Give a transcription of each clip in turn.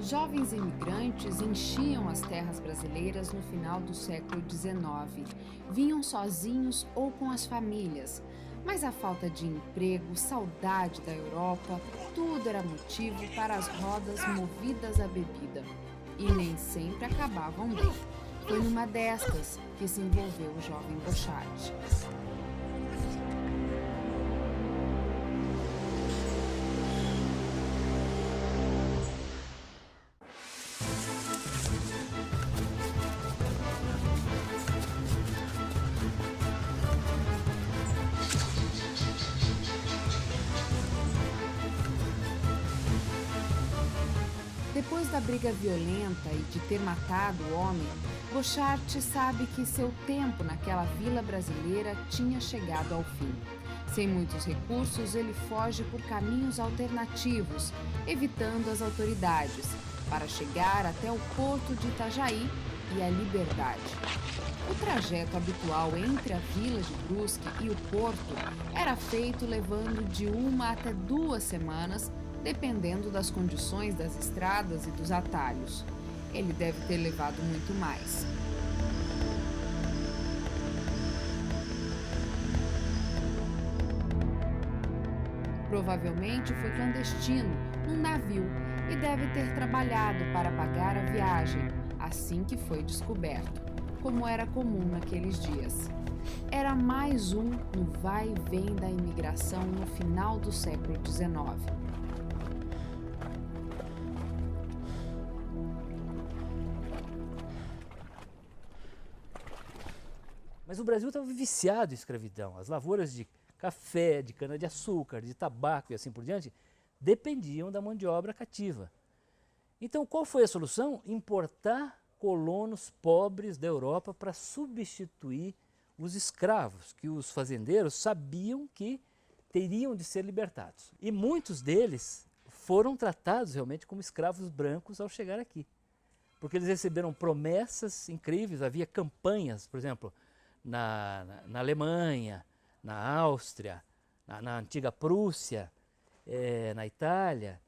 Jovens imigrantes enchiam as terras brasileiras no final do século XIX. Vinham sozinhos ou com as famílias, mas a falta de emprego, saudade da Europa, tudo era motivo para as rodas movidas à bebida. E nem sempre acabavam bem. Foi numa destas que se envolveu o jovem Bochart. Depois da briga violenta e de ter matado o homem, Bochart sabe que seu tempo naquela vila brasileira tinha chegado ao fim. Sem muitos recursos, ele foge por caminhos alternativos, evitando as autoridades, para chegar até o porto de Itajaí e a Liberdade. O trajeto habitual entre a vila de Brusque e o porto era feito levando de 1 até 2 semanas, dependendo das condições das estradas e dos atalhos. Ele deve ter levado muito mais. Provavelmente foi clandestino, num navio, e deve ter trabalhado para pagar a viagem, assim que foi descoberto, como era comum naqueles dias. Era mais um no vai e vem da imigração no final do século XIX. Mas o Brasil estava viciado em escravidão. As lavouras de café, de cana-de-açúcar, de tabaco e assim por diante, dependiam da mão de obra cativa. Então, qual foi a solução? Importar colonos pobres da Europa para substituir os escravos, que os fazendeiros sabiam que teriam de ser libertados. E muitos deles foram tratados realmente como escravos brancos ao chegar aqui. Porque eles receberam promessas incríveis, havia campanhas, por exemplo, na Alemanha, na Áustria, na antiga Prússia, na Itália,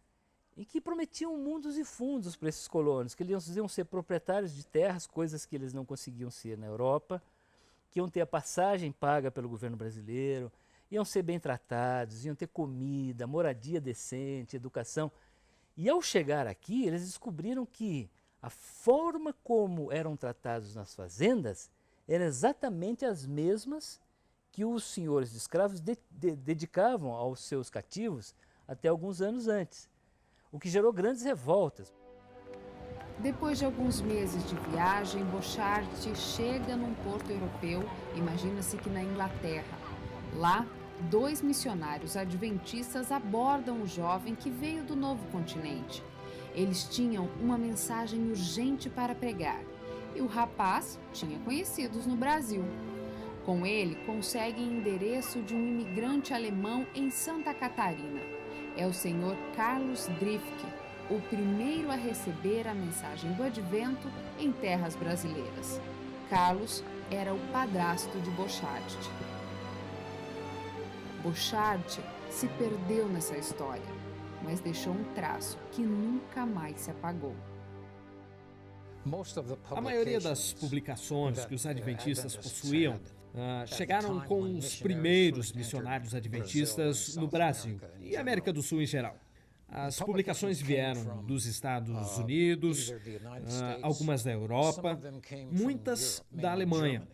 em que prometiam mundos e fundos para esses colonos, que eles iam ser proprietários de terras, coisas que eles não conseguiam ser na Europa, que iam ter a passagem paga pelo governo brasileiro, iam ser bem tratados, iam ter comida, moradia decente, educação. E ao chegar aqui, eles descobriram que a forma como eram tratados nas fazendas eram exatamente as mesmas que os senhores de escravos dedicavam aos seus cativos até alguns anos antes, o que gerou grandes revoltas. Depois de alguns meses de viagem, Bochart chega num porto europeu, imagina-se que na Inglaterra. Lá, 2 missionários adventistas abordam o jovem que veio do novo continente. Eles tinham uma mensagem urgente para pregar. E o rapaz tinha conhecidos no Brasil. Com ele, conseguem endereço de um imigrante alemão em Santa Catarina. É o senhor Carlos Drifke, o primeiro a receber a mensagem do advento em terras brasileiras. Carlos era o padrasto de Bochart. Bochart se perdeu nessa história, mas deixou um traço que nunca mais se apagou. A maioria das publicações que os adventistas possuíam chegaram com os primeiros missionários adventistas no Brasil e América do Sul em geral. As publicações vieram dos Estados Unidos, algumas da Europa, muitas da Alemanha.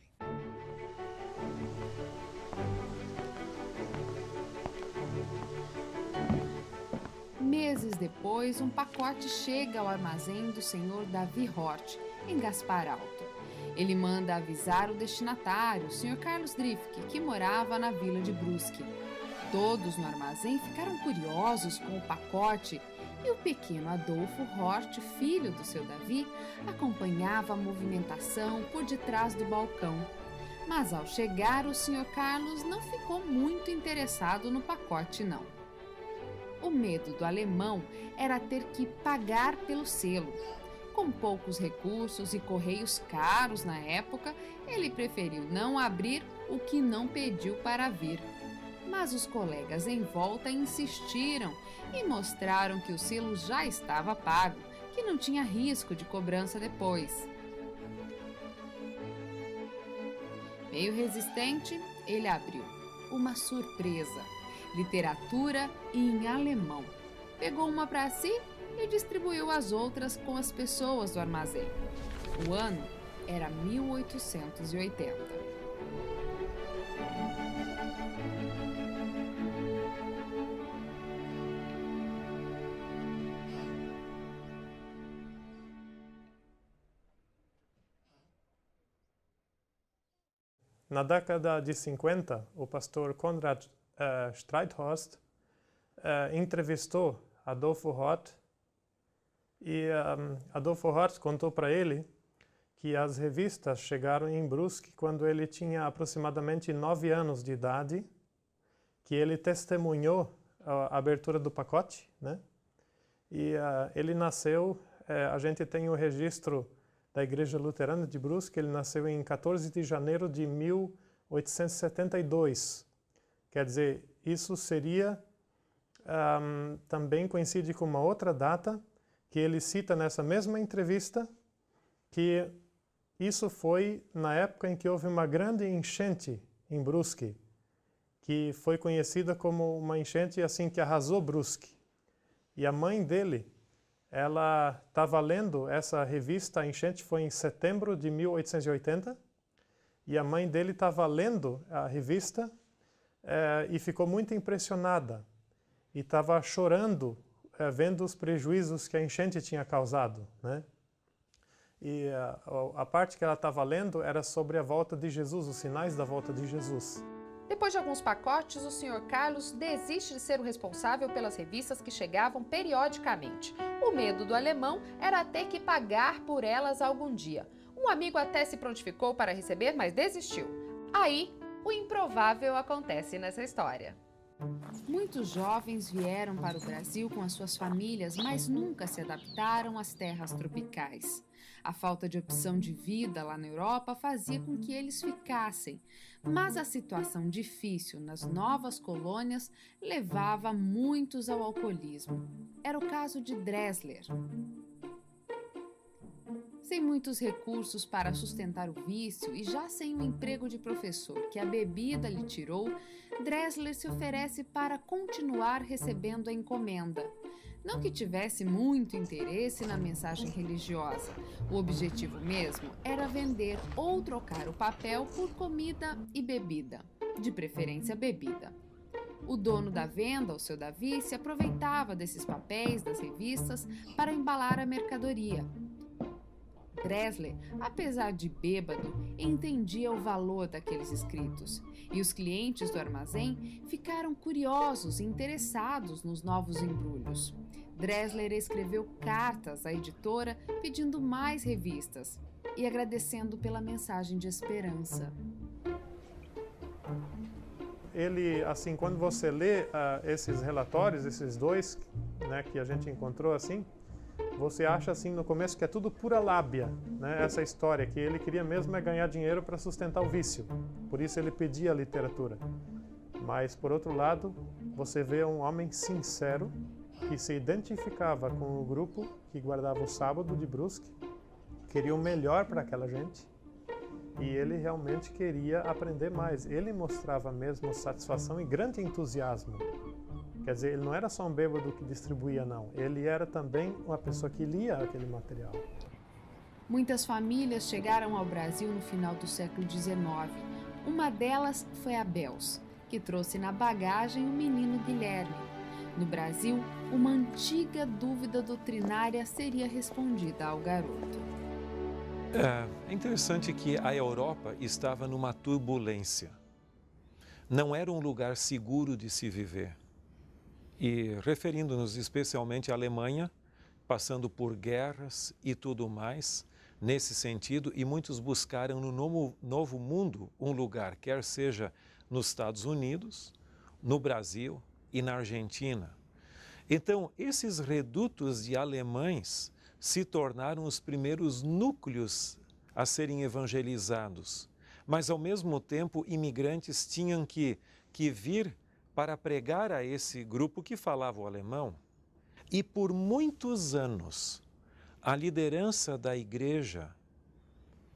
Meses depois, um pacote chega ao armazém do senhor Davi Hort, em Gaspar Alto. Ele manda avisar o destinatário, o senhor Carlos Drifke, que morava na vila de Brusque. Todos no armazém ficaram curiosos com o pacote e o pequeno Adolfo Hort, filho do seu Davi, acompanhava a movimentação por detrás do balcão. Mas ao chegar, o senhor Carlos não ficou muito interessado no pacote, não. O medo do alemão era ter que pagar pelo selo. Com poucos recursos e correios caros na época, ele preferiu não abrir o que não pediu para vir. Mas os colegas em volta insistiram e mostraram que o selo já estava pago, que não tinha risco de cobrança depois. Meio resistente, ele abriu. Uma surpresa. Literatura e em alemão. Pegou uma para si e distribuiu as outras com as pessoas do armazém. O ano era 1880. Na década de 50, o pastor Konrad Streithorst entrevistou Adolfo Hort e Adolfo Hort contou para ele que as revistas chegaram em Brusque quando ele tinha aproximadamente 9 anos de idade, que ele testemunhou a abertura do pacote, né? E ele nasceu, a gente tem o registro da Igreja Luterana de Brusque, ele nasceu em 14 de janeiro de 1872. Quer dizer, isso seria também coincide com uma outra data que ele cita nessa mesma entrevista, que isso foi na época em que houve uma grande enchente em Brusque, que foi conhecida como uma enchente assim que arrasou Brusque. E a mãe dele, ela estava lendo essa revista, a enchente foi em setembro de 1880, e a mãe dele estava lendo a revista e ficou muito impressionada. E estava chorando, vendo os prejuízos que a enchente tinha causado, né? E a parte que ela estava lendo era sobre a volta de Jesus, os sinais da volta de Jesus. Depois de alguns pacotes, o Sr. Carlos desiste de ser o responsável pelas revistas que chegavam periodicamente. O medo do alemão era ter que pagar por elas algum dia. Um amigo até se prontificou para receber, mas desistiu. Aí, o improvável acontece nessa história. Muitos jovens vieram para o Brasil com as suas famílias, mas nunca se adaptaram às terras tropicais. A falta de opção de vida lá na Europa fazia com que eles ficassem, mas a situação difícil nas novas colônias levava muitos ao alcoolismo. Era o caso de Dressler. Sem muitos recursos para sustentar o vício e já sem o emprego de professor que a bebida lhe tirou, Dressler se oferece para continuar recebendo a encomenda. Não que tivesse muito interesse na mensagem religiosa. O objetivo mesmo era vender ou trocar o papel por comida e bebida, de preferência bebida. O dono da venda, o seu Davi, se aproveitava desses papéis das revistas para embalar a mercadoria. Dressler, apesar de bêbado, entendia o valor daqueles escritos, e os clientes do armazém ficaram curiosos e interessados nos novos embrulhos. Dressler escreveu cartas à editora pedindo mais revistas e agradecendo pela mensagem de esperança. Ele, assim, quando você lê esses relatórios, esses dois, né, que a gente encontrou assim, você acha assim no começo que é tudo pura lábia, né? Essa história que ele queria mesmo é ganhar dinheiro para sustentar o vício. Por isso ele pedia a literatura. Mas por outro lado, você vê um homem sincero que se identificava com o grupo que guardava o sábado de Brusque, queria o melhor para aquela gente e ele realmente queria aprender mais. Ele mostrava mesmo satisfação e grande entusiasmo. Quer dizer, ele não era só um bêbado que distribuía, não. Ele era também uma pessoa que lia aquele material. Muitas famílias chegaram ao Brasil no final do século XIX. Uma delas foi a Bels, que trouxe na bagagem o menino Guilherme. No Brasil, uma antiga dúvida doutrinária seria respondida ao garoto. É interessante que a Europa estava numa turbulência. Não era um lugar seguro de se viver. E referindo-nos especialmente à Alemanha, passando por guerras e tudo mais, nesse sentido, e muitos buscaram no novo mundo um lugar, quer seja nos Estados Unidos, no Brasil e na Argentina. Então, esses redutos de alemães se tornaram os primeiros núcleos a serem evangelizados, mas ao mesmo tempo imigrantes tinham que vir para pregar a esse grupo que falava o alemão. E por muitos anos, a liderança da igreja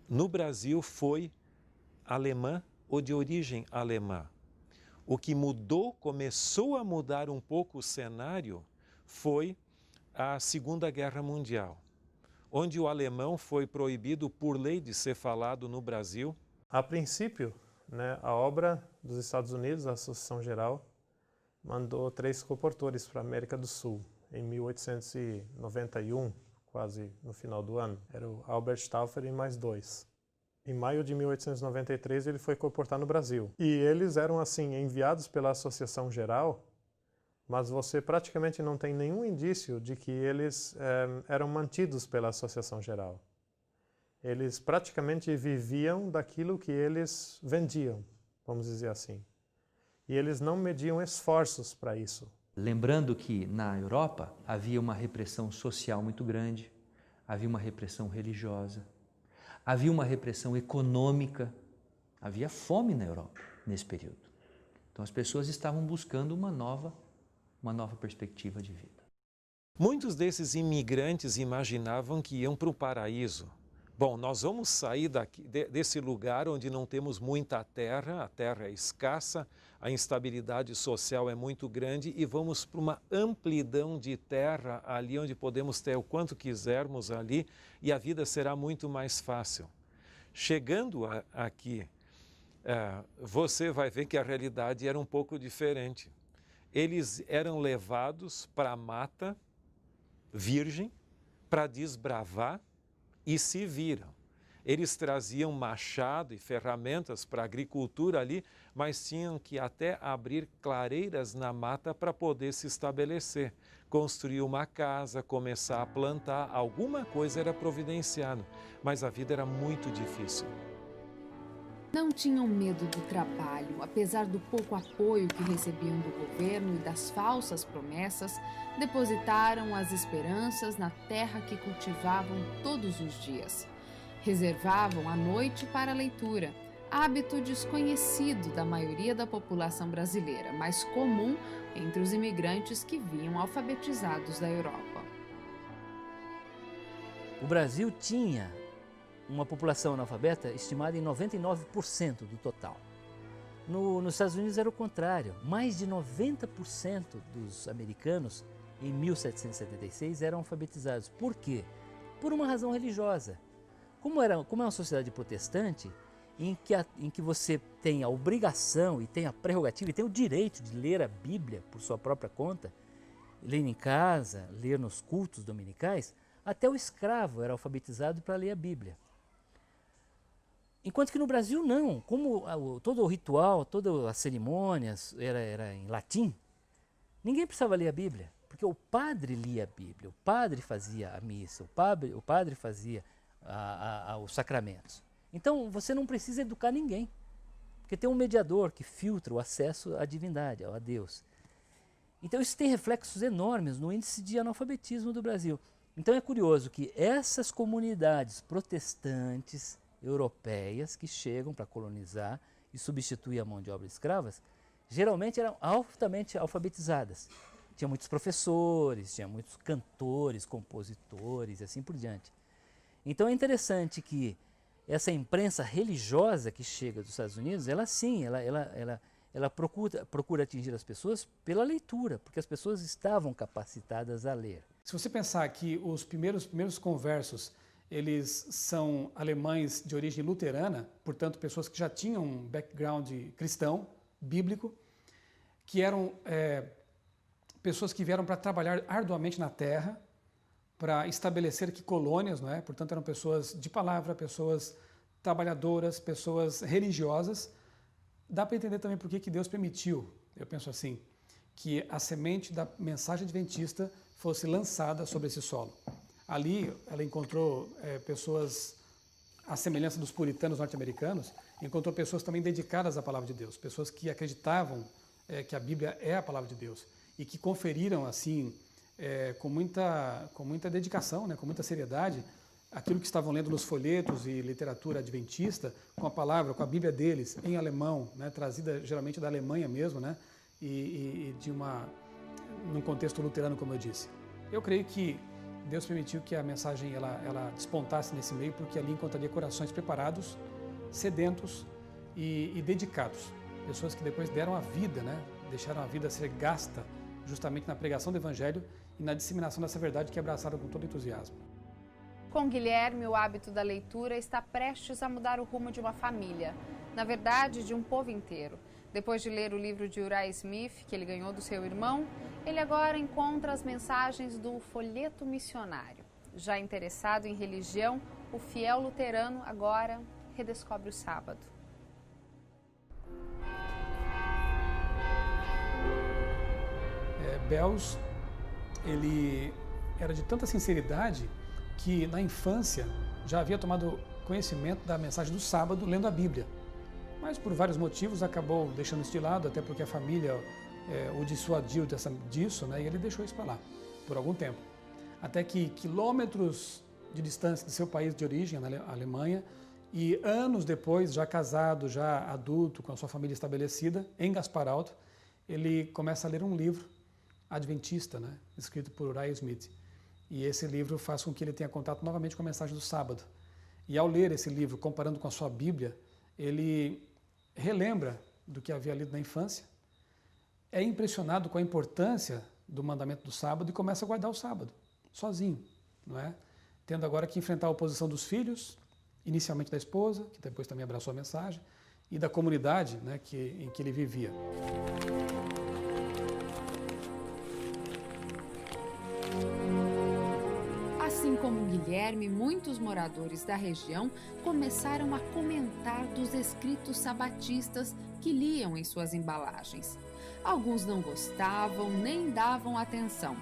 no Brasil foi alemã ou de origem alemã. O que mudou, começou a mudar um pouco o cenário, foi a Segunda Guerra Mundial, onde o alemão foi proibido por lei de ser falado no Brasil. A princípio, né, a obra dos Estados Unidos, a Associação Geral, mandou 3 colportores para a América do Sul, em 1891, quase no final do ano. Era o Albert Stauffer e mais 2. Em maio de 1893, ele foi colportar no Brasil. E eles eram, assim, enviados pela Associação Geral, mas você praticamente não tem nenhum indício de que eles eram mantidos pela Associação Geral. Eles praticamente viviam daquilo que eles vendiam, vamos dizer assim. E eles não mediam esforços para isso. Lembrando que na Europa havia uma repressão social muito grande, havia uma repressão religiosa, havia uma repressão econômica, havia fome na Europa nesse período. Então as pessoas estavam buscando uma nova perspectiva de vida. Muitos desses imigrantes imaginavam que iam para o paraíso. Bom, nós vamos sair desse lugar onde não temos muita terra, a terra é escassa, a instabilidade social é muito grande e vamos para uma amplidão de terra ali onde podemos ter o quanto quisermos ali e a vida será muito mais fácil. Chegando aqui, você vai ver que a realidade era um pouco diferente. Eles eram levados para a mata virgem para desbravar e se viram. Eles traziam machado e ferramentas para a agricultura ali, mas tinham que até abrir clareiras na mata para poder se estabelecer. Construir uma casa, começar a plantar, alguma coisa era providenciado, mas a vida era muito difícil. Não tinham medo do trabalho, apesar do pouco apoio que recebiam do governo e das falsas promessas, depositaram as esperanças na terra que cultivavam todos os dias. Reservavam a noite para a leitura, hábito desconhecido da maioria da população brasileira, mas comum entre os imigrantes que vinham alfabetizados da Europa. O Brasil tinha uma população analfabeta estimada em 99% do total. Nos Estados Unidos era o contrário. Mais de 90% dos americanos, em 1776, eram alfabetizados. Por quê? Por uma razão religiosa. Como é uma sociedade protestante, em que você tem a obrigação e tem a prerrogativa e tem o direito de ler a Bíblia por sua própria conta, ler em casa, ler nos cultos dominicais, até o escravo era alfabetizado para ler a Bíblia. Enquanto que no Brasil não, como todo o ritual, todas as cerimônias era em latim, ninguém precisava ler a Bíblia, porque o padre lia a Bíblia, o padre fazia a missa, o padre fazia os sacramentos. Então você não precisa educar ninguém, porque tem um mediador que filtra o acesso à divindade, a Deus. Então isso tem reflexos enormes no índice de analfabetismo do Brasil. Então é curioso que essas comunidades protestantes europeias que chegam para colonizar e substituir a mão de obra escravas, geralmente eram altamente alfabetizadas. Tinha muitos professores, tinha muitos cantores, compositores e assim por diante. Então é interessante que essa imprensa religiosa que chega dos Estados Unidos, ela sim, ela procura atingir as pessoas pela leitura, porque as pessoas estavam capacitadas a ler. Se você pensar que os primeiros conversos, eles são alemães de origem luterana, portanto pessoas que já tinham um background cristão, bíblico, que eram pessoas que vieram para trabalhar arduamente na terra, para estabelecer aqui colônias, não é? Portanto eram pessoas de palavra, pessoas trabalhadoras, pessoas religiosas. Dá para entender também por que Deus permitiu, eu penso assim, que a semente da mensagem adventista fosse lançada sobre esse solo. Ali ela encontrou pessoas, à semelhança dos puritanos norte-americanos, encontrou pessoas também dedicadas à palavra de Deus, pessoas que acreditavam que a Bíblia é a palavra de Deus e que conferiram assim, com muita dedicação, né, com muita seriedade, aquilo que estavam lendo nos folhetos e literatura adventista, com a palavra, com a Bíblia deles, em alemão, né, trazida geralmente da Alemanha mesmo, né, e num contexto luterano, como eu disse. Eu creio que Deus permitiu que a mensagem ela despontasse nesse meio, porque ali encontraria corações preparados, sedentos e dedicados. Pessoas que depois deram a vida, né? Deixaram a vida ser gasta justamente na pregação do Evangelho e na disseminação dessa verdade que é abraçada com todo entusiasmo. Com Guilherme, o hábito da leitura está prestes a mudar o rumo de uma família, na verdade, de um povo inteiro. Depois de ler o livro de Uriah Smith, que ele ganhou do seu irmão, ele agora encontra as mensagens do folheto missionário. Já interessado em religião, o fiel luterano agora redescobre o sábado. Belz, ele era de tanta sinceridade que na infância já havia tomado conhecimento da mensagem do sábado lendo a Bíblia. Mas por vários motivos acabou deixando isso de lado, até porque a família o dissuadiu disso, né? E ele deixou isso para lá por algum tempo. Até que quilômetros de distância do seu país de origem, na Alemanha, e anos depois, já casado, já adulto, com a sua família estabelecida, em Gaspar Alto, ele começa a ler um livro adventista, né? Escrito por Uriah Smith. E esse livro faz com que ele tenha contato novamente com a mensagem do sábado. E ao ler esse livro, comparando com a sua Bíblia, ele relembra do que havia lido na infância, é impressionado com a importância do mandamento do sábado e começa a guardar o sábado, sozinho, não é? Tendo agora que enfrentar a oposição dos filhos, inicialmente da esposa, que depois também abraçou a mensagem, e da comunidade, né, em que ele vivia. Assim como Guilherme, muitos moradores da região começaram a comentar dos escritos sabatistas que liam em suas embalagens. Alguns não gostavam nem davam atenção,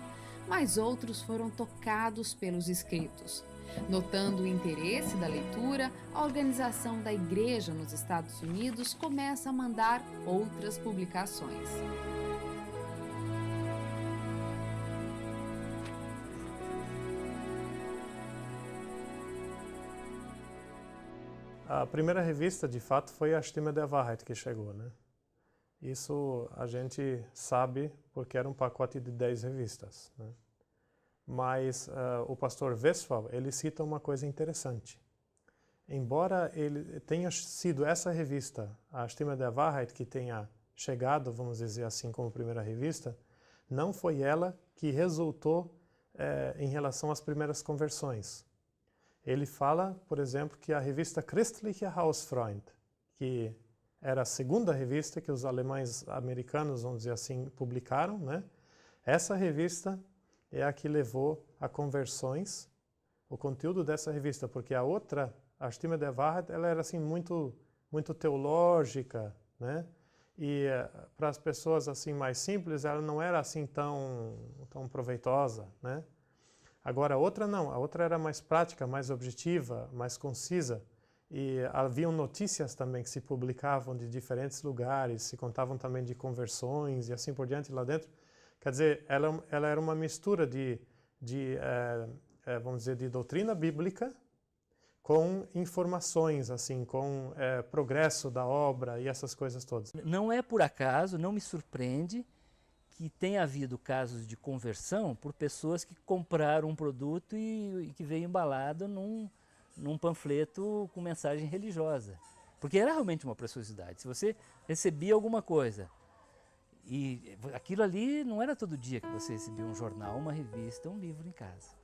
mas outros foram tocados pelos escritos. Notando o interesse da leitura, a organização da igreja nos Estados Unidos começa a mandar outras publicações. A primeira revista, de fato, foi a Stimme der Wahrheit que chegou, né? Isso a gente sabe porque era um pacote de 10 revistas, né? Mas o pastor Westphal, ele cita uma coisa interessante. Embora ele tenha sido essa revista, a Stimme der Wahrheit, que tenha chegado, vamos dizer assim, como primeira revista, não foi ela que resultou em relação às primeiras conversões. Ele fala, por exemplo, que a revista Christliche Hausfreund, que era a segunda revista que os alemães americanos, vamos dizer assim, publicaram, né? Essa revista é a que levou a conversões, o conteúdo dessa revista, porque a outra, a Stimme der Wahrheit, ela era assim muito teológica, né? E para as pessoas assim mais simples, ela não era assim tão proveitosa, né? Agora a outra não, a outra era mais prática, mais objetiva, mais concisa. E haviam notícias também que se publicavam de diferentes lugares, se contavam também de conversões e assim por diante lá dentro. Quer dizer, ela era uma mistura vamos dizer, de doutrina bíblica com informações, assim, com progresso da obra e essas coisas todas. Não é por acaso, não me surpreende que tenha havido casos de conversão por pessoas que compraram um produto e que veio embalado num panfleto com mensagem religiosa. Porque era realmente uma preciosidade. Se você recebia alguma coisa, e aquilo ali não era todo dia que você recebia um jornal, uma revista, um livro em casa.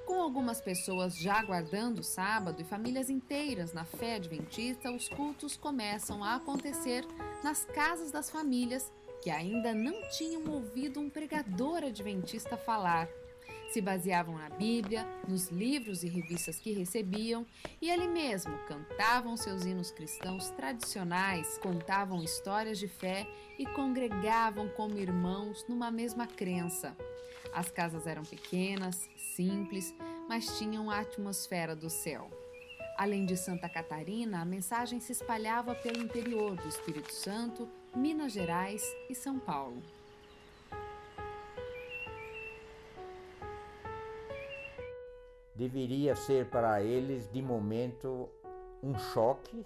Com algumas pessoas já aguardando o sábado e famílias inteiras na fé adventista, os cultos começam a acontecer nas casas das famílias que ainda não tinham ouvido um pregador adventista falar. Se baseavam na Bíblia, nos livros e revistas que recebiam e ali mesmo cantavam seus hinos cristãos tradicionais, contavam histórias de fé e congregavam como irmãos numa mesma crença. As casas eram pequenas, simples, mas tinham a atmosfera do céu. Além de Santa Catarina, a mensagem se espalhava pelo interior do Espírito Santo, Minas Gerais e São Paulo. Deveria ser para eles, de momento, um choque,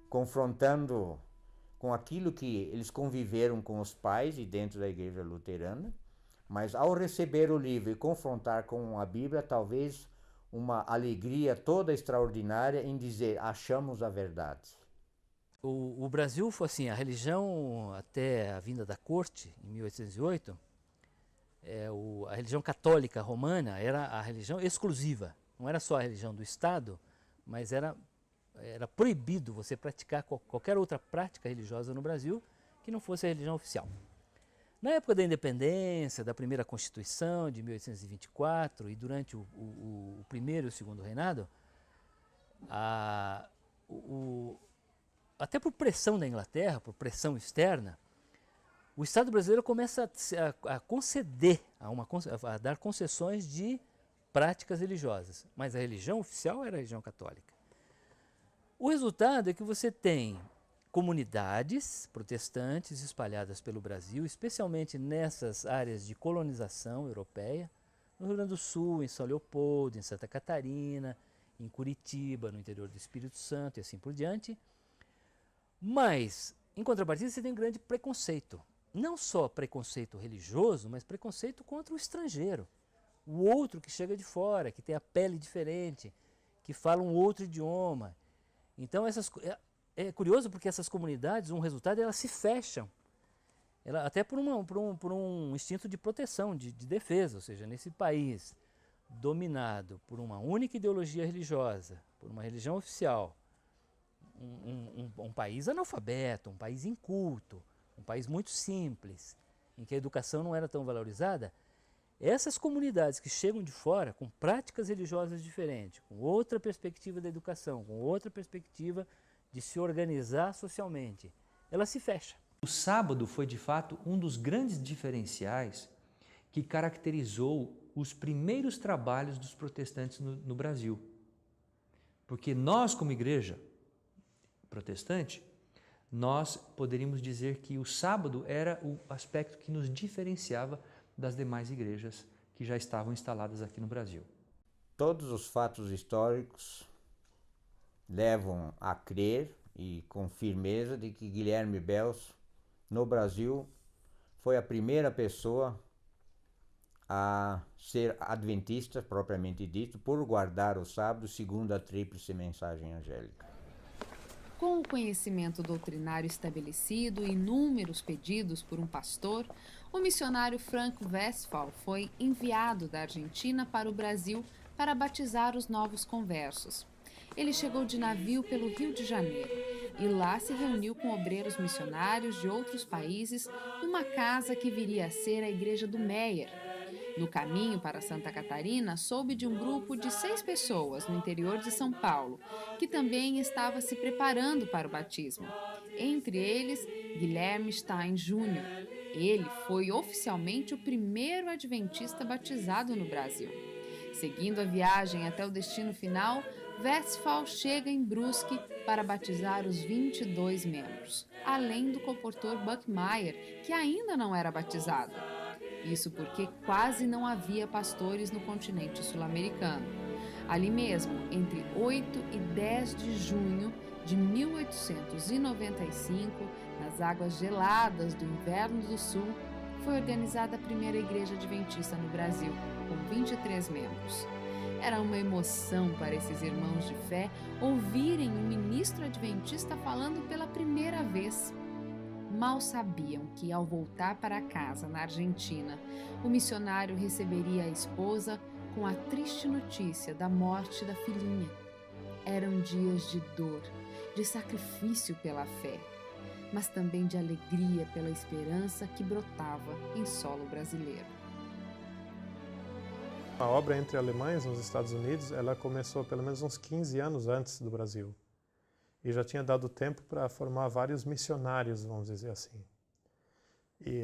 confrontando com aquilo que eles conviveram com os pais e dentro da igreja luterana, mas ao receber o livro e confrontar com a Bíblia, talvez uma alegria toda extraordinária em dizer, achamos a verdade. O Brasil foi assim, a religião até a vinda da corte, em 1808, a religião católica romana era a religião exclusiva. Não era só a religião do Estado, mas era proibido você praticar qualquer outra prática religiosa no Brasil que não fosse a religião oficial. Na época da independência, da primeira Constituição de 1824 e durante o primeiro e o segundo reinado, até por pressão da Inglaterra, por pressão externa, o Estado brasileiro começa a conceder, a dar concessões de práticas religiosas, mas a religião oficial era a religião católica. O resultado é que você tem comunidades protestantes espalhadas pelo Brasil, especialmente nessas áreas de colonização europeia, no Rio Grande do Sul, em São Leopoldo, em Santa Catarina, em Curitiba, no interior do Espírito Santo e assim por diante. Mas, em contrapartida, você tem um grande preconceito. Não só preconceito religioso, mas preconceito contra o estrangeiro. O outro que chega de fora, que tem a pele diferente, que fala um outro idioma. Então, é curioso porque essas comunidades, um resultado, elas se fecham. Até por um instinto de proteção, de defesa. Ou seja, nesse país dominado por uma única ideologia religiosa, por uma religião oficial, um país analfabeto, um país inculto, um país muito simples, em que a educação não era tão valorizada, essas comunidades que chegam de fora com práticas religiosas diferentes, com outra perspectiva da educação, com outra perspectiva de se organizar socialmente, elas se fecham. O sábado foi, de fato, um dos grandes diferenciais que caracterizou os primeiros trabalhos dos protestantes no Brasil. Porque nós, como igreja protestante, nós poderíamos dizer que o sábado era o aspecto que nos diferenciava das demais igrejas que já estavam instaladas aqui no Brasil. Todos os fatos históricos levam a crer e com firmeza de que Guilherme Bels, no Brasil, foi a primeira pessoa a ser adventista, propriamente dito, por guardar o sábado segundo a tríplice mensagem angélica. Com o conhecimento doutrinário estabelecido e inúmeros pedidos por um pastor, o missionário Frank Westphal foi enviado da Argentina para o Brasil para batizar os novos conversos. Ele chegou de navio pelo Rio de Janeiro e lá se reuniu com obreiros missionários de outros países numa casa que viria a ser a Igreja do Meyer. No caminho para Santa Catarina, soube de um grupo de 6 pessoas no interior de São Paulo, que também estava se preparando para o batismo. Entre eles, Guilherme Stein Jr. Ele foi oficialmente o primeiro adventista batizado no Brasil. Seguindo a viagem até o destino final, Westphal chega em Brusque para batizar os 22 membros, além do comportor Buckmeyer, que ainda não era batizado. Isso porque quase não havia pastores no continente sul-americano. Ali mesmo, entre 8 e 10 de junho de 1895, nas águas geladas do inverno do sul, foi organizada a primeira igreja adventista no Brasil, com 23 membros. Era uma emoção para esses irmãos de fé ouvirem um ministro adventista falando pela primeira vez. Mal sabiam que, ao voltar para casa, na Argentina, o missionário receberia a esposa com a triste notícia da morte da filhinha. Eram dias de dor, de sacrifício pela fé, mas também de alegria pela esperança que brotava em solo brasileiro. A obra entre alemães nos Estados Unidos, ela começou pelo menos uns 15 anos antes do Brasil. E já tinha dado tempo para formar vários missionários, vamos dizer assim. E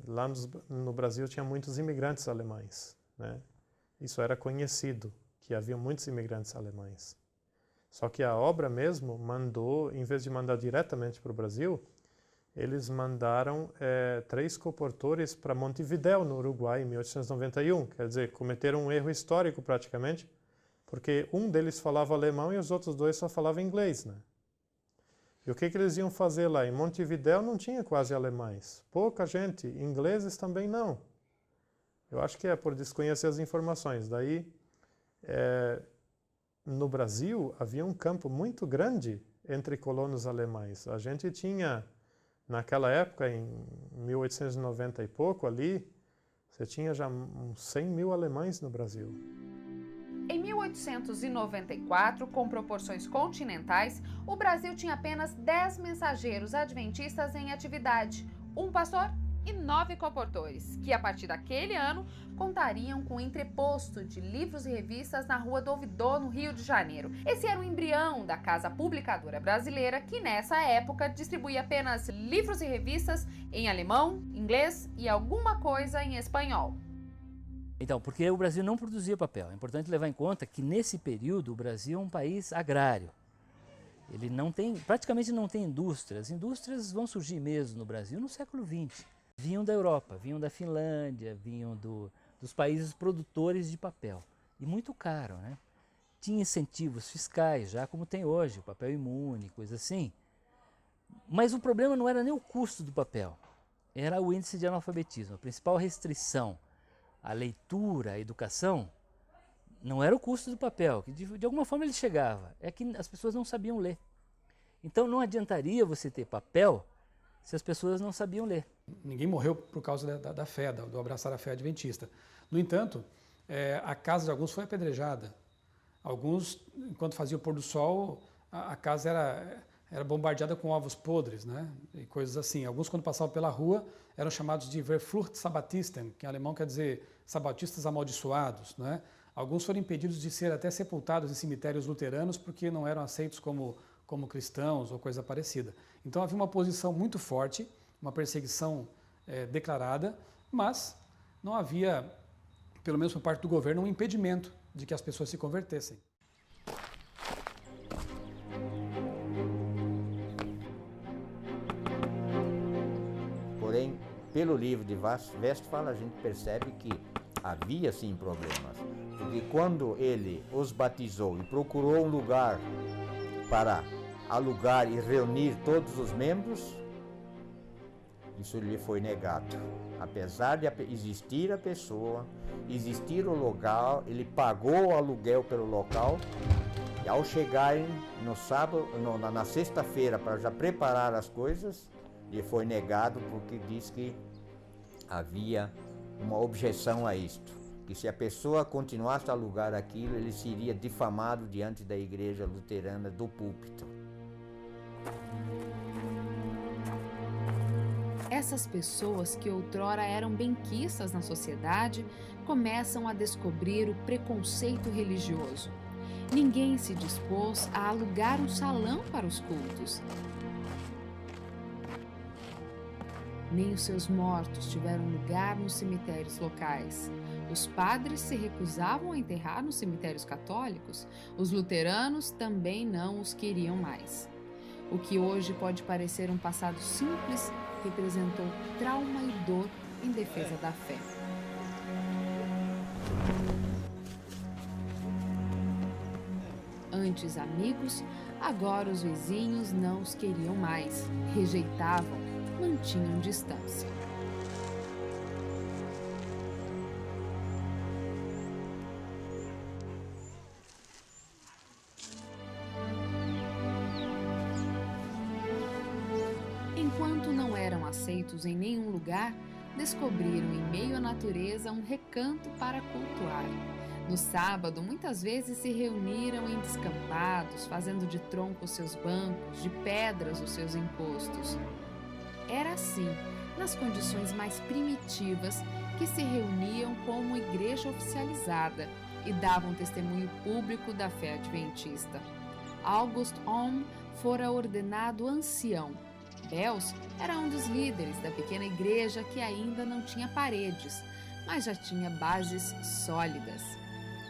lá no Brasil tinha muitos imigrantes alemães, né? Isso era conhecido, que havia muitos imigrantes alemães. Só que a obra mesmo mandou, em vez de mandar diretamente para o Brasil, eles mandaram 3 coportores para Montevidéu, no Uruguai, em 1891. Quer dizer, cometeram um erro histórico praticamente, porque um deles falava alemão e os outros 2 só falavam inglês, né? E o que eles iam fazer lá? Em Montevidéu não tinha quase alemães. Pouca gente. Ingleses também não. Eu acho que é por desconhecer as informações. Daí, no Brasil, havia um campo muito grande entre colonos alemães. A gente tinha, naquela época, em 1890 e pouco ali, você tinha já uns 100 mil alemães no Brasil. Em 1894, com proporções continentais, o Brasil tinha apenas 10 mensageiros adventistas em atividade, um pastor e 9 colportores, que a partir daquele ano contariam com o entreposto de livros e revistas na Rua do Ouvidor, no Rio de Janeiro. Esse era o embrião da Casa Publicadora Brasileira, que nessa época distribuía apenas livros e revistas em alemão, inglês e alguma coisa em espanhol. Então, porque o Brasil não produzia papel. É importante levar em conta que nesse período o Brasil é um país agrário. Ele praticamente não tem indústrias. As indústrias vão surgir mesmo no Brasil no século XX. Vinham da Europa, vinham da Finlândia, vinham dos países produtores de papel. E muito caro, né? Tinha incentivos fiscais, já como tem hoje, o papel imune, coisa assim. Mas o problema não era nem o custo do papel, era o índice de analfabetismo. A principal restrição à leitura, à educação, não era o custo do papel, que de alguma forma ele chegava, é que as pessoas não sabiam ler. Então não adiantaria você ter papel se as pessoas não sabiam ler. Ninguém morreu por causa da fé, do abraçar a fé adventista. No entanto, a casa de alguns foi apedrejada. Alguns, enquanto faziam o pôr do sol, a casa era bombardeada com ovos podres, né? E coisas assim. Alguns, quando passavam pela rua, eram chamados de Verflucht Sabbatisten, que em alemão quer dizer sabatistas amaldiçoados, né? Alguns foram impedidos de ser até sepultados em cemitérios luteranos porque não eram aceitos como cristãos ou coisa parecida. Então havia uma posição muito forte, uma perseguição declarada, mas não havia, pelo menos por parte do governo, um impedimento de que as pessoas se convertessem. Porém, pelo livro de Westphal, a gente percebe que havia sim problemas. Porque quando ele os batizou e procurou um lugar para alugar e reunir todos os membros, isso lhe foi negado. Apesar de existir a pessoa, existir o local, ele pagou o aluguel pelo local, e ao chegarem no sábado, na sexta-feira, para já preparar as coisas, lhe foi negado porque diz que havia uma objeção a isto, que se a pessoa continuasse a alugar aquilo, ele seria difamado diante da igreja luterana do púlpito. Essas pessoas que outrora eram benquistas na sociedade começam a descobrir o preconceito religioso. Ninguém se dispôs a alugar um salão para os cultos. Nem os seus mortos tiveram lugar nos cemitérios locais. Os padres se recusavam a enterrar nos cemitérios católicos. Os luteranos também não os queriam mais. O que hoje pode parecer um passado simples representou trauma e dor em defesa da fé. Antes amigos, agora os vizinhos não os queriam mais, rejeitavam, mantinham distância. Enquanto não eram aceitos em nenhum lugar, descobriram em meio à natureza um recanto para cultuar. No sábado, muitas vezes se reuniram em descampados, fazendo de tronco os seus bancos, de pedras os seus encostos. Era assim, nas condições mais primitivas, que se reuniam como igreja oficializada e davam testemunho público da fé adventista. August Ohm fora ordenado ancião. Bels era um dos líderes da pequena igreja que ainda não tinha paredes, mas já tinha bases sólidas.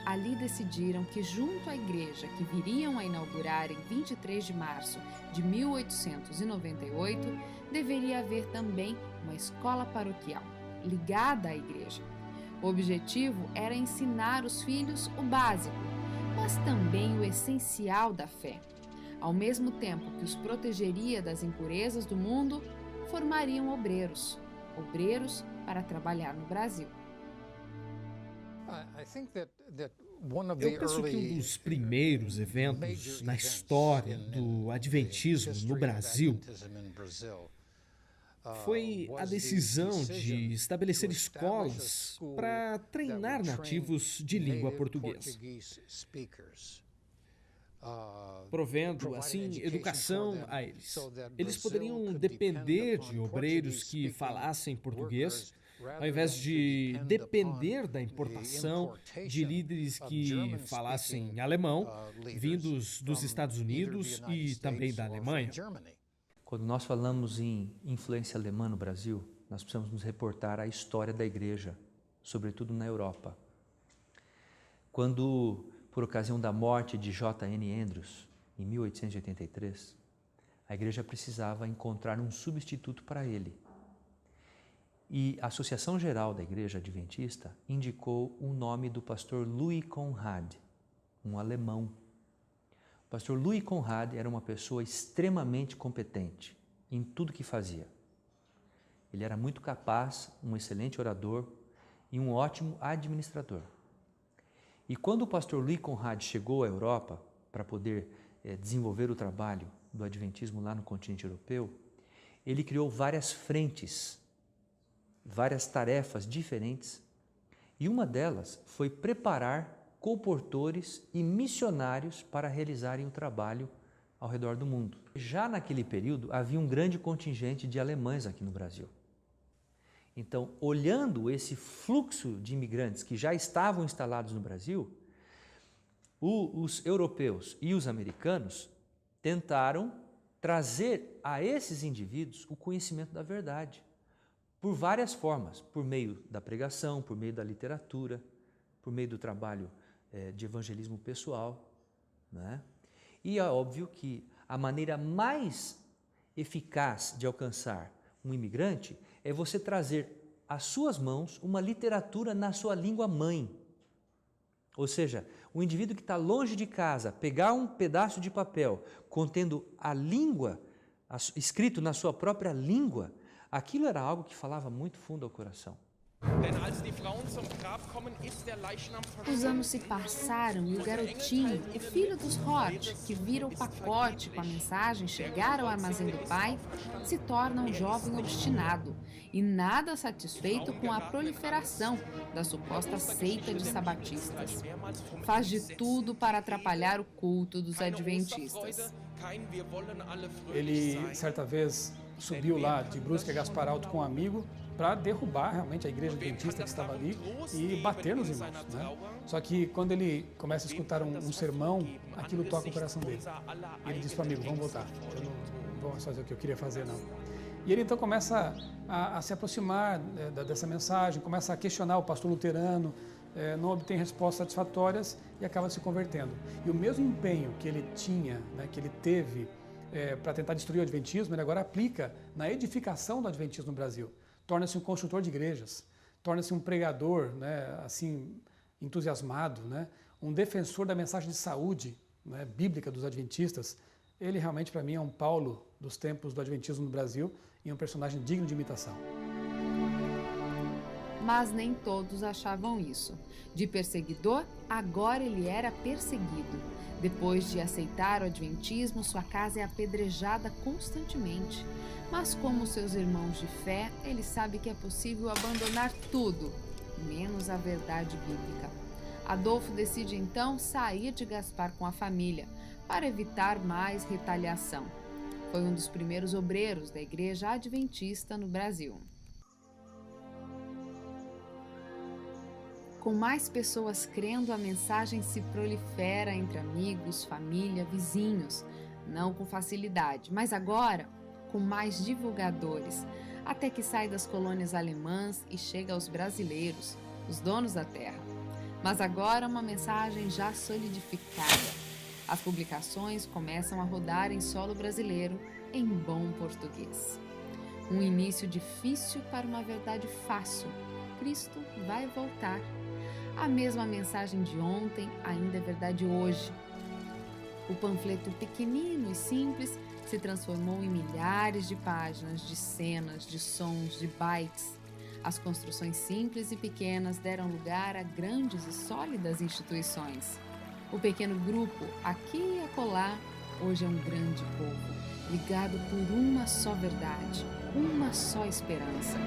Ali decidiram que junto à igreja que viriam a inaugurar em 23 de março de 1898, deveria haver também uma escola paroquial, ligada à igreja. O objetivo era ensinar os filhos o básico, mas também o essencial da fé. Ao mesmo tempo que os protegeria das impurezas do mundo, formariam obreiros para trabalhar no Brasil. Eu penso que um dos primeiros eventos na história do Adventismo no Brasil foi a decisão de estabelecer escolas para treinar nativos de língua portuguesa, provendo, assim, educação a eles. Eles poderiam depender de obreiros que falassem português, ao invés de depender da importação de líderes que falassem alemão, vindos dos Estados Unidos e também da Alemanha. Quando nós falamos em influência alemã no Brasil, nós precisamos nos reportar à história da igreja, sobretudo na Europa. Quando, por ocasião da morte de J.N. Andrews, em 1883, a igreja precisava encontrar um substituto para ele. E a Associação Geral da Igreja Adventista indicou o nome do pastor Louis Conrad, um alemão. O pastor Louis Conrad era uma pessoa extremamente competente em tudo que fazia. Ele era muito capaz, um excelente orador e um ótimo administrador. E quando o pastor Louis Conrad chegou à Europa para poder desenvolver o trabalho do Adventismo lá no continente europeu, ele criou várias frentes, várias tarefas diferentes, e uma delas foi preparar colportores e missionários para realizarem o trabalho ao redor do mundo. Já naquele período havia um grande contingente de alemães aqui no Brasil. Então, olhando esse fluxo de imigrantes que já estavam instalados no Brasil, os europeus e os americanos tentaram trazer a esses indivíduos o conhecimento da verdade, por várias formas, por meio da pregação, por meio da literatura, por meio do trabalho de evangelismo pessoal, né? E é óbvio que a maneira mais eficaz de alcançar um imigrante é você trazer às suas mãos uma literatura na sua língua mãe. Ou seja, o indivíduo que está longe de casa, pegar um pedaço de papel contendo a língua, escrito na sua própria língua, aquilo era algo que falava muito fundo ao coração. Os anos se passaram e o garotinho, o filho dos Hort, que vira o pacote com a mensagem chegar ao armazém do pai, se torna um jovem obstinado e nada satisfeito com a proliferação da suposta seita de sabatistas. Faz de tudo para atrapalhar o culto dos adventistas. Ele, certa vez, subiu lá de Brusque a Gaspar Alto com um amigo para derrubar realmente a igreja adventista que estava ali e bater nos irmãos, né? Só que quando ele começa a escutar um sermão, aquilo toca o coração dele. E ele diz para o amigo, vamos voltar, eu não vou fazer o que eu queria fazer não. E ele então começa a se aproximar dessa mensagem, começa a questionar o pastor luterano, não obtém respostas satisfatórias e acaba se convertendo. E o mesmo empenho que ele tinha, né, que ele teve para tentar destruir o adventismo, ele agora aplica na edificação do adventismo no Brasil. Torna-se um construtor de igrejas, torna-se um pregador, né, assim, entusiasmado, né, um defensor da mensagem de saúde, né, bíblica dos adventistas. Ele realmente, para mim, é um Paulo dos tempos do adventismo no Brasil e um personagem digno de imitação. Mas nem todos achavam isso. De perseguidor, agora ele era perseguido. Depois de aceitar o adventismo, sua casa é apedrejada constantemente. Mas como seus irmãos de fé, ele sabe que é possível abandonar tudo, menos a verdade bíblica. Adolfo decide então sair de Gaspar com a família, para evitar mais retaliação. Foi um dos primeiros obreiros da Igreja Adventista no Brasil. Com mais pessoas crendo, a mensagem se prolifera entre amigos, família, vizinhos. Não com facilidade, mas agora com mais divulgadores, até que sai das colônias alemãs e chega aos brasileiros, os donos da terra. Mas agora uma mensagem já solidificada. As publicações começam a rodar em solo brasileiro em bom português. Um início difícil para uma verdade fácil. Cristo vai voltar. A mesma mensagem de ontem ainda é verdade hoje. O panfleto pequenino e simples se transformou em milhares de páginas, de cenas, de sons, de bytes. As construções simples e pequenas deram lugar a grandes e sólidas instituições. O pequeno grupo, aqui e acolá, hoje é um grande povo, ligado por uma só verdade, uma só esperança.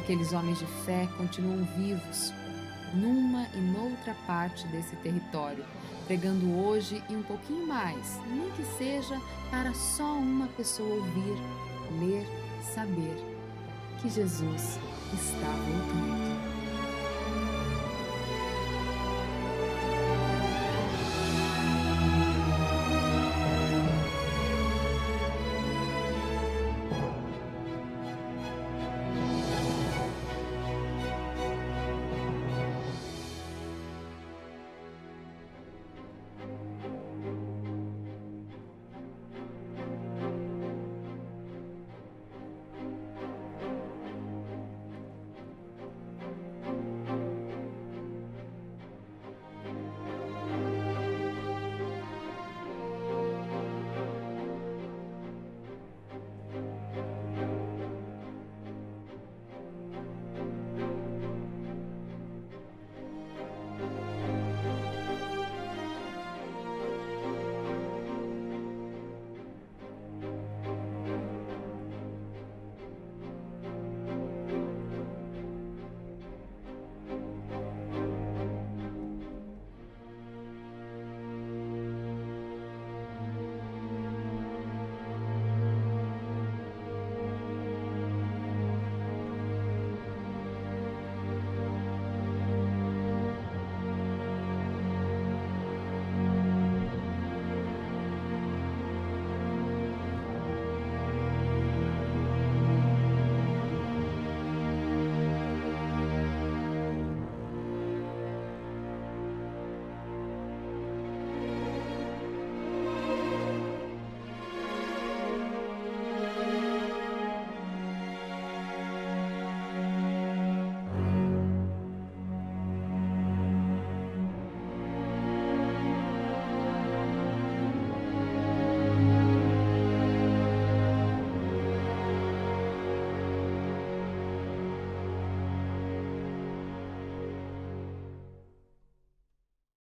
Aqueles homens de fé continuam vivos, numa e noutra parte desse território, pregando hoje e um pouquinho mais, nem que seja para só uma pessoa ouvir, ler, saber que Jesus está voltando.